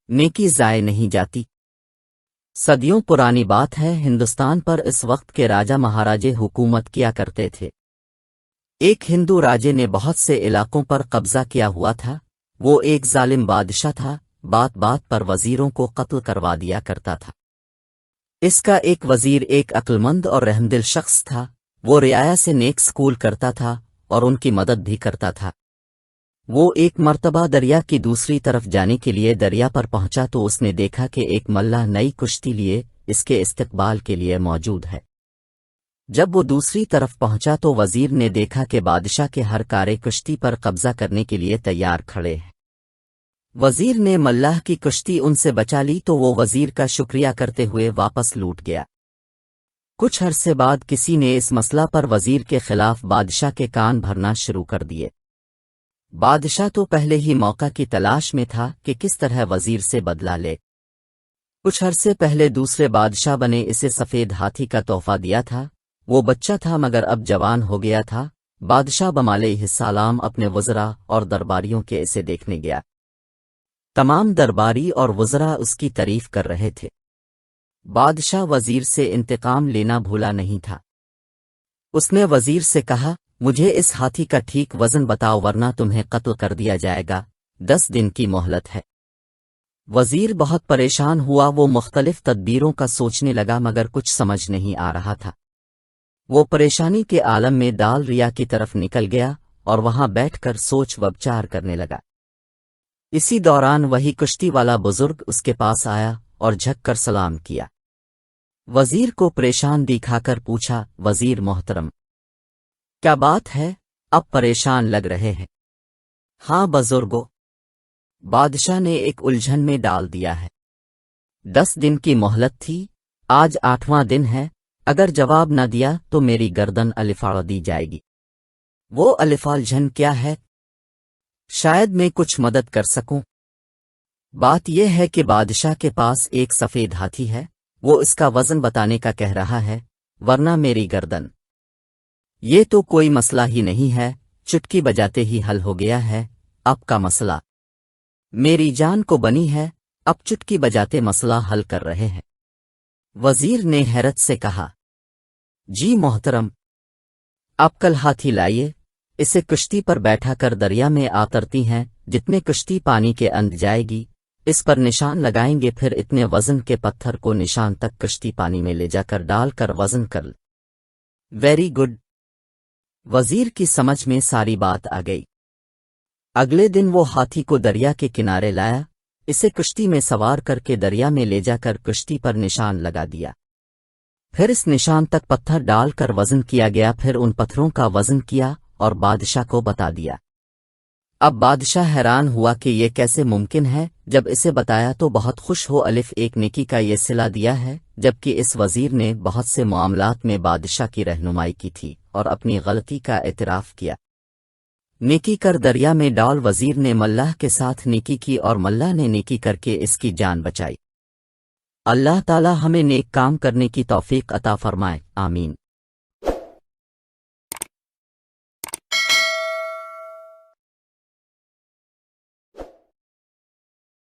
نیکی ضائع نہیں جاتی۔ صدیوں پرانی بات ہے، ہندوستان پر اس وقت کے راجا مہاراجے حکومت کیا کرتے تھے۔ ایک ہندو راجے نے بہت سے علاقوں پر قبضہ کیا ہوا تھا۔ وہ ایک ظالم بادشاہ تھا، بات بات پر وزیروں کو قتل کروا دیا کرتا تھا۔ اس کا ایک وزیر ایک عقلمند اور رحمدل شخص تھا۔ وہ رعایا سے نیک سکول کرتا تھا اور ان کی مدد بھی کرتا تھا۔ وہ ایک مرتبہ دریا کی دوسری طرف جانے کے لیے دریا پر پہنچا تو اس نے دیکھا کہ ایک ملہ نئی کشتی لیے اس کے استقبال کے لیے موجود ہے۔ جب وہ دوسری طرف پہنچا تو وزیر نے دیکھا کہ بادشاہ کے ہر کارے کشتی پر قبضہ کرنے کے لیے تیار کھڑے ہیں۔ وزیر نے ملاح کی کشتی ان سے بچا لی تو وہ وزیر کا شکریہ کرتے ہوئے واپس لوٹ گیا۔ کچھ عرصے بعد کسی نے اس مسئلہ پر وزیر کے خلاف بادشاہ کے کان بھرنا شروع کر دیے۔ بادشاہ تو پہلے ہی موقع کی تلاش میں تھا کہ کس طرح وزیر سے بدلہ لے۔ کچھ عرصے پہلے دوسرے بادشاہ بنے اسے سفید ہاتھی کا تحفہ دیا تھا۔ وہ بچہ تھا مگر اب جوان ہو گیا تھا۔ بادشاہ علیہ السلام اپنے وزراء اور درباریوں کے اسے دیکھنے گیا۔ تمام درباری اور وزراء اس کی تعریف کر رہے تھے۔ بادشاہ وزیر سے انتقام لینا بھولا نہیں تھا۔ اس نے وزیر سے کہا، مجھے اس ہاتھی کا ٹھیک وزن بتاؤ ورنہ تمہیں قتل کر دیا جائے گا، 10 دن کی مہلت ہے۔ وزیر بہت پریشان ہوا، وہ مختلف تدبیروں کا سوچنے لگا مگر کچھ سمجھ نہیں آ رہا تھا۔ وہ پریشانی کے عالم میں ڈال ریا کی طرف نکل گیا اور وہاں بیٹھ کر سوچ وبچار کرنے لگا۔ اسی دوران وہی کشتی والا بزرگ اس کے پاس آیا اور جھک کر سلام کیا۔ وزیر کو پریشان دکھا کر پوچھا، وزیر محترم، کیا بات ہے؟ اب پریشان لگ رہے ہیں۔ ہاں بزرگو، بادشاہ نے ایک الجھن میں ڈال دیا ہے۔ 10 دن کی مہلت تھی، آج 8واں دن ہے، اگر جواب نہ دیا تو میری گردن الفاڑ دی جائے گی۔ وہ الفالجھن کیا ہے؟ شاید میں کچھ مدد کر سکوں۔ بات یہ ہے کہ بادشاہ کے پاس ایک سفید ہاتھی ہے، وہ اس کا وزن بتانے کا کہہ رہا ہے، ورنہ میری گردن۔ یہ تو کوئی مسئلہ ہی نہیں ہے، چٹکی بجاتے ہی حل ہو گیا ہے۔ اب کا مسئلہ میری جان کو بنی ہے، اب چٹکی بجاتے مسئلہ حل کر رہے ہیں۔ وزیر نے حیرت سے کہا، جی محترم، اب کل ہاتھی لائیے، اسے کشتی پر بیٹھا کر دریا میں آترتی ہیں، جتنے کشتی پانی کے اندر جائے گی اس پر نشان لگائیں گے، پھر اتنے وزن کے پتھر کو نشان تک کشتی پانی میں لے جا کر ڈال کر وزن کر۔ Very good. وزیر کی سمجھ میں ساری بات آ گئی۔ اگلے دن وہ ہاتھی کو دریا کے کنارے لایا، اسے کشتی میں سوار کر کے دریا میں لے جا کر کشتی پر نشان لگا دیا۔ پھر اس نشان تک پتھر ڈال کر وزن کیا گیا، پھر ان پتھروں کا وزن کیا اور بادشاہ کو بتا دیا۔ اب بادشاہ حیران ہوا کہ یہ کیسے ممکن ہے، جب اسے بتایا تو بہت خوش ہو، الف ایک نیکی کا یہ صلہ دیا ہے، جبکہ اس وزیر نے بہت سے معاملات میں بادشاہ کی رہنمائی کی تھی اور اپنی غلطی کا اعتراف کیا۔ نیکی کر دریا میں ڈال۔ وزیر نے ملاح کے ساتھ نیکی کی اور ملاح نے نیکی کر کے اس کی جان بچائی۔ اللہ تعالی ہمیں نیک کام کرنے کی توفیق عطا فرمائے، آمین۔